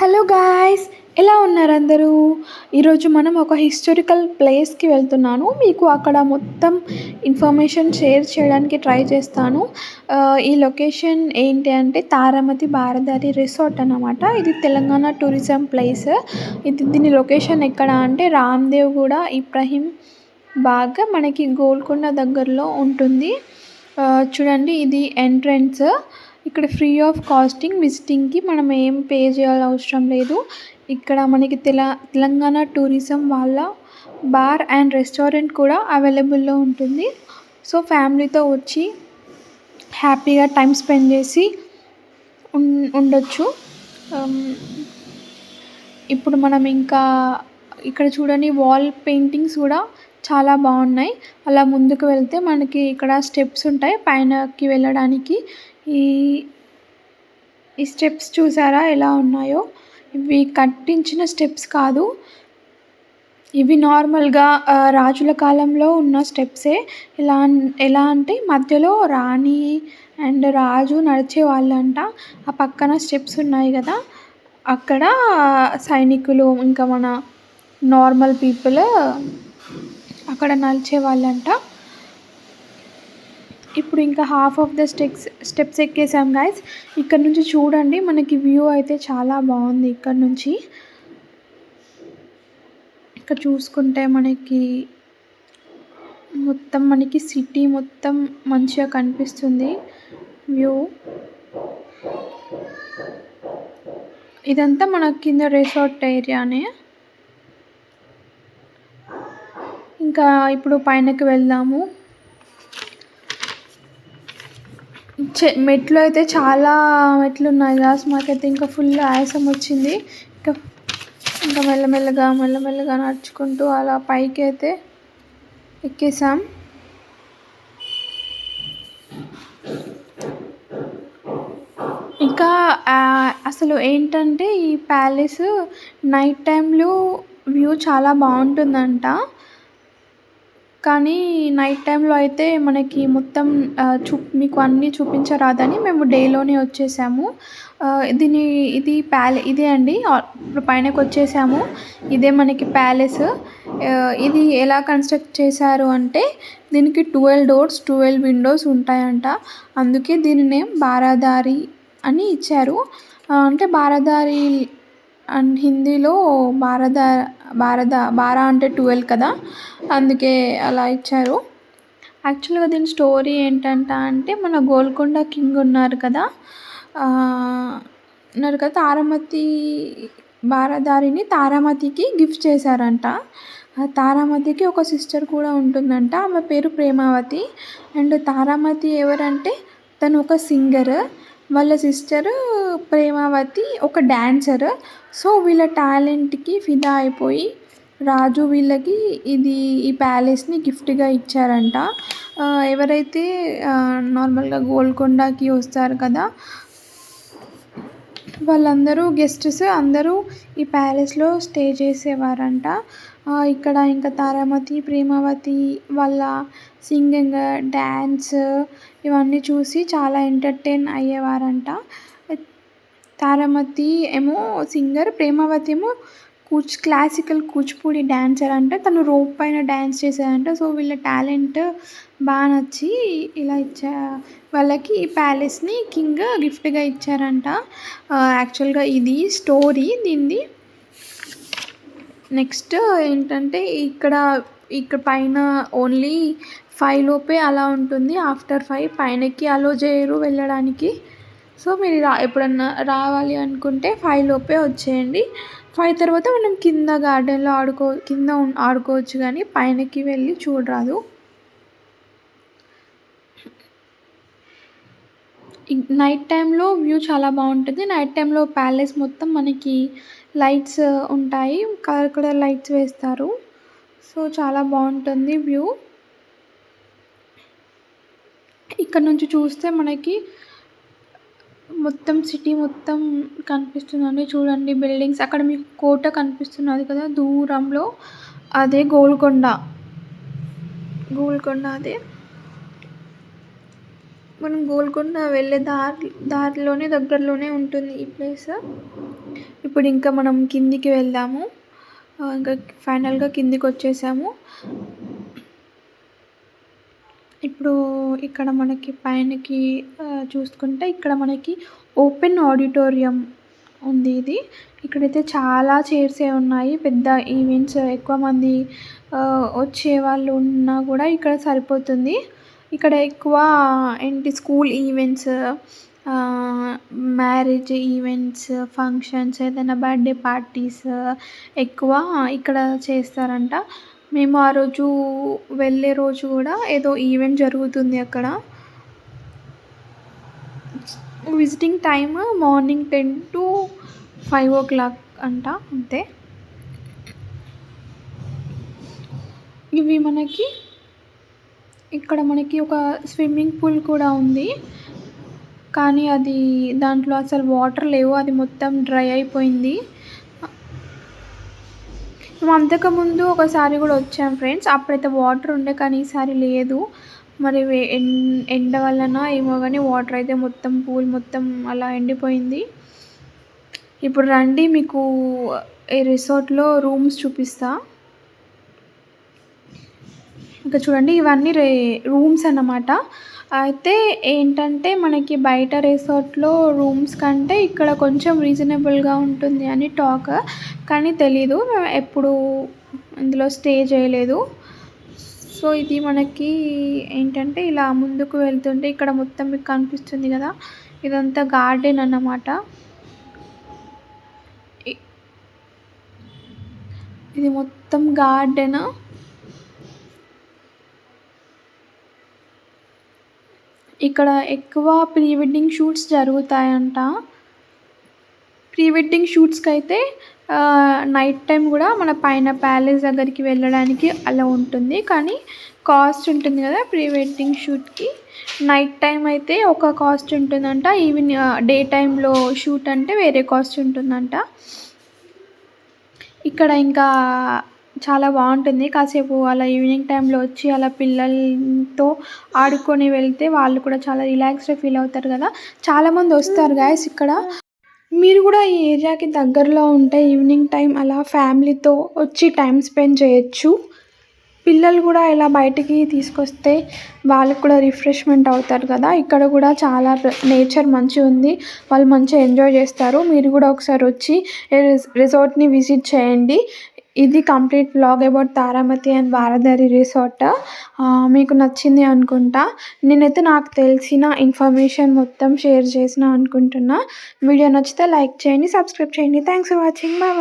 Hello guys, ఎలా ఉన్నారు అందరూ? ఈరోజు మనం ఒక హిస్టారికల్ ప్లేస్కి వెళ్తున్నాను. మీకు అక్కడ మొత్తం ఇన్ఫర్మేషన్ షేర్ చేయడానికి ట్రై చేస్తాను. ఈ లొకేషన్ ఏంటి అంటే తారామతి బారదారి రిసార్ట్ అన్నమాట. ఇది తెలంగాణ టూరిజం ప్లేస్. దీని లొకేషన్ ఎక్కడ అంటే రామ్దేవ్గూడ ఇబ్రహీం బాగ్ మనకి గోల్కొండ దగ్గరలో ఉంటుంది. చూడండి, ఇది ఎంట్రన్స్. ఇక్కడ ఫ్రీ ఆఫ్ కాస్టింగ్ విజిటింగ్కి మనం ఏం పే చేయాల్సిన అవసరం లేదు. ఇక్కడ మనకి తెలంగాణ టూరిజం వాళ్ళ బార్ అండ్ రెస్టారెంట్ కూడా అవైలబుల్లో ఉంటుంది. సో ఫ్యామిలీతో వచ్చి హ్యాపీగా టైం స్పెండ్ చేసి ఉండొచ్చు. ఇప్పుడు మనం ఇంకా ఇక్కడ చూడండి, వాల్ పెయింటింగ్స్ కూడా చాలా బాగున్నాయి. అలా ముందుకు వెళ్తే మనకి ఇక్కడ స్టెప్స్ ఉంటాయి పైనకి వెళ్ళడానికి. ఈ ఈ స్టెప్స్ చూసారా ఎలా ఉన్నాయో? ఇవి కట్టించిన స్టెప్స్ కాదు, ఇవి నార్మల్గా రాజుల కాలంలో ఉన్న స్టెప్సే. ఎలా అంటే మధ్యలో రాణి అండ్ రాజు నడిచే వాళ్ళంట. ఆ పక్కన స్టెప్స్ ఉన్నాయి కదా, అక్కడ సైనికులు ఇంకా మన నార్మల్ పీపుల్ అక్కడ నడిచే వాళ్ళంట. ఇప్పుడు ఇంకా హాఫ్ ఆఫ్ ద స్టెప్స్ ఎక్కేసాం గైస్. ఇక్కడ నుంచి చూడండి, మనకి వ్యూ అయితే చాలా బాగుంది. ఇక్కడ నుంచి ఇక్కడ చూసుకుంటే మనకి సిటీ మొత్తం మంచిగా కనిపిస్తుంది వ్యూ. ఇదంతా మన కింద రిసార్ట్ ఏరియానే. ఇంకా ఇప్పుడు పైనకి వెళ్దాము. మెట్లు అయితే చాలా మెట్లు ఉన్నాయి గాస్. మాకైతే ఇంకా ఫుల్ ఆయాసం వచ్చింది. ఇంకా మెల్లమెల్లగా నడుచుకుంటూ అలా పైకి అయితే ఎక్కేసాం. ఇంకా అసలు ఏంటంటే ఈ ప్యాలెస్ నైట్ టైంలో వ్యూ చాలా బాగుంటుందంట. కానీ నైట్ టైంలో అయితే మనకి మొత్తం మీకు అన్నీ చూపించరాదని మేము డేలోనే వచ్చేసాము. ఇదే అండి, ఇప్పుడు పైనకి వచ్చేసాము. ఇదే మనకి ప్యాలెస్. ఇది ఎలా కన్స్ట్రక్ట్ చేశారు అంటే దీనికి 12 డోర్స్ 12 విండోస్ ఉంటాయంట. అందుకే దీని నేమ్ బారాదారి అని ఇచ్చారు. అంటే బారాదారి అండ్ హిందీలో బారా అంటే 12 కదా, అందుకే అలా ఇచ్చారు. యాక్చువల్గా దీని స్టోరీ ఏంటంటే మన గోల్కొండ కింగ్ ఉన్నారు కదా, తారామతి బారాదారిని తారామతికి గిఫ్ట్ చేశారంట. తారామతికి ఒక సిస్టర్ కూడా ఉంటుందంట, ఆమె పేరు ప్రేమావతి. అండ్ తారామతి ఎవరంటే తను ఒక సింగర్, వాళ్ళ సిస్టర్ ప్రేమావతి ఒక డాన్సర్. సో వీళ్ళ టాలెంట్కి ఫిదా అయిపోయి రాజు వీళ్ళకి ఈ ప్యాలెస్ని గిఫ్ట్గా ఇచ్చారంట. ఎవరైతే నార్మల్గా గోల్కొండకి వస్తారు కదా, వాళ్ళందరూ గెస్ట్స్ అందరూ ఈ ప్యాలెస్లో స్టే చేసేవారంట. ఇక్కడ ఇంకా తారామతి ప్రేమావతి వాళ్ళ సింగింగ్ డ్యాన్స్ ఇవన్నీ చూసి చాలా ఎంటర్టైన్ అయ్యేవారంట. తారామతి ఏమో సింగర్, ప్రేమావతి ఏమో క్లాసికల్ కూచిపూడి డాన్సర్ అంట. తను రోప్ పైన డ్యాన్స్ చేసేదంట. సో వీళ్ళ టాలెంట్ బాగా నచ్చి ఇలా వాళ్ళకి ఈ ప్యాలెస్ని కింగ్ గిఫ్ట్గా ఇచ్చారంట. యాక్చువల్గా ఇది స్టోరీ దీనిది. నెక్స్ట్ ఏంటంటే ఇక్కడ పైన ఓన్లీ 5 లోపే అలా ఉంటుంది. ఆఫ్టర్ 5 పైనకి అలో చేయరు వెళ్ళడానికి. సో మీరు ఎప్పుడన్నా రావాలి అనుకుంటే 5 లోపే వచ్చేయండి. 5 తర్వాత మనం కింద గార్డెన్లో ఆడుకోవచ్చు, కానీ పైనకి వెళ్ళి చూడరాదు. నైట్ టైంలో వ్యూ చాలా బాగుంటుంది. నైట్ టైంలో ప్యాలెస్ మొత్తం మనకి లైట్స్ ఉంటాయి, కలర్ లైట్స్ వేస్తారు. సో చాలా బాగుంటుంది వ్యూ. ఇక్కడ నుంచి చూస్తే మనకి మొత్తం సిటీ మొత్తం కనిపిస్తుందండి. చూడండి బిల్డింగ్స్, అక్కడ మీకు కోట కనిపిస్తున్నది కదా దూరంలో, అదే గోల్కొండ అదే. మనం గోల్కొండ వెళ్ళే దారిలోనే దగ్గరలోనే ఉంటుంది ఈ ప్లేస్. ఇప్పుడు ఇంకా మనం కిందికి వెళ్దాము. ఇంకా ఫైనల్‌గా కిందికొచ్చేసాము. ఇప్పుడు ఇక్కడ మనకి పైనకి చూసుకుంటే ఇక్కడ మనకి ఓపెన్ ఆడిటోరియం ఉంది ఇది. ఇక్కడైతే చాలా చైర్సే ఉన్నాయి. పెద్ద ఈవెంట్స్ ఎక్కువ మంది వచ్చేవాళ్ళు ఉన్నా కూడా ఇక్కడ సరిపోతుంది. ఇక్కడ ఎక్కువ school events, marriage events, functions, ఏదైనా బర్త్‌డే పార్టీస్ ఎక్కువ ఇక్కడ చేస్తారంట. మేము ఆ రోజు వెళ్ళే రోజు కూడా ఏదో ఈవెంట్ జరుగుతుంది అక్కడ. విజిటింగ్ టైమ్ మార్నింగ్ 10 to 5 అంట అంతే. ఇవి మనకి ఇక్కడ మనకి ఒక స్విమ్మింగ్ పూల్ కూడా ఉంది. కానీ అది దాంట్లో అసలు వాటర్ లేవు. అది మొత్తం డ్రై అయిపోయింది. మేము అంతకుముందు ఒకసారి కూడా వచ్చాం ఫ్రెండ్స్. అప్పుడైతే వాటర్ ఉండే కానీ ఈసారి లేదు. మరి ఎండ వల్లనో ఏమో కానీ వాటర్ అయితే మొత్తం పూల్ మొత్తం అలా ఎండిపోయింది. ఇప్పుడు రండి మీకు ఈ రిసార్ట్‌లో రూమ్స్ చూపిస్తా. ఇంకా చూడండి ఇవన్నీ రూమ్స్ అన్నమాట. అయితే ఏంటంటే మనకి బయట రిసార్ట్‌లో రూమ్స్ కంటే ఇక్కడ కొంచెం రీజనబుల్‌గా ఉంటుంది అని టాక్. కానీ తెలీదు. మేము ఎప్పుడు ఇందులో స్టే చేయలేదు. సో ఇది మనకి ఏంటంటే ఇలా ముందుకు వెళ్తుంటే ఇక్కడ మొత్తం మీకు కనిపిస్తుంది కదా! ఇదంతా గార్డెన్ అన్నమాట. ఇది మొత్తం గార్డెన్. ఇక్కడ ఎక్కువ ప్రీ వెడ్డింగ్ షూట్స్ జరుగుతాయంట. ప్రీ వెడ్డింగ్ షూట్స్‌కైతే నైట్ టైమ్ కూడా మన పైన ప్యాలెస్ దగ్గరికి వెళ్ళడానికి అలా ఉంటుంది. కానీ కాస్ట్ ఉంటుంది కదా ప్రీ వెడ్డింగ్ షూట్‌కి. నైట్ టైమ్ అయితే ఒక కాస్ట్ ఉంటుందంట. డే టైమ్‌లో షూట్ అంటే వేరే కాస్ట్ ఉంటుందంట. ఇక్కడ ఇంకా చాలా బాగుంటుంది. కాసేపు అలా ఈవినింగ్ టైంలో వచ్చి అలా పిల్లలతో ఆడుకొని వెళ్తే వాళ్ళు కూడా చాలా రిలాక్స్డ్‌గా ఫీల్ అవుతారు కదా! చాలామంది వస్తారు గైస్ ఇక్కడ. మీరు కూడా ఈ ఏరియాకి దగ్గరలో ఉంటే ఈవినింగ్ టైం అలా ఫ్యామిలీతో వచ్చి టైం స్పెండ్ చేయొచ్చు. పిల్లలు కూడా ఇలా బయటికి తీసుకొస్తే వాళ్ళకి కూడా రిఫ్రెష్మెంట్ అవుతారు కదా! ఇక్కడ కూడా చాలా నేచర్ మంచిగా ఉంది. వాళ్ళు మంచిగా ఎంజాయ్ చేస్తారు. మీరు కూడా ఒకసారి వచ్చి రిసార్ట్‌ని విజిట్ చేయండి. ఇది complete vlog about Taramati and Baradari resort. మీకు నచ్చింది అనుకుంటా. నేనైతే నాకు తెలిసిన ఇన్ఫర్మేషన్ మొత్తం షేర్ చేసిన అనుకుంటున్నా. వీడియో నచ్చితే లైక్ చేయండి, సబ్స్క్రైబ్ చేయండి. Thanks for watching. బాయ్.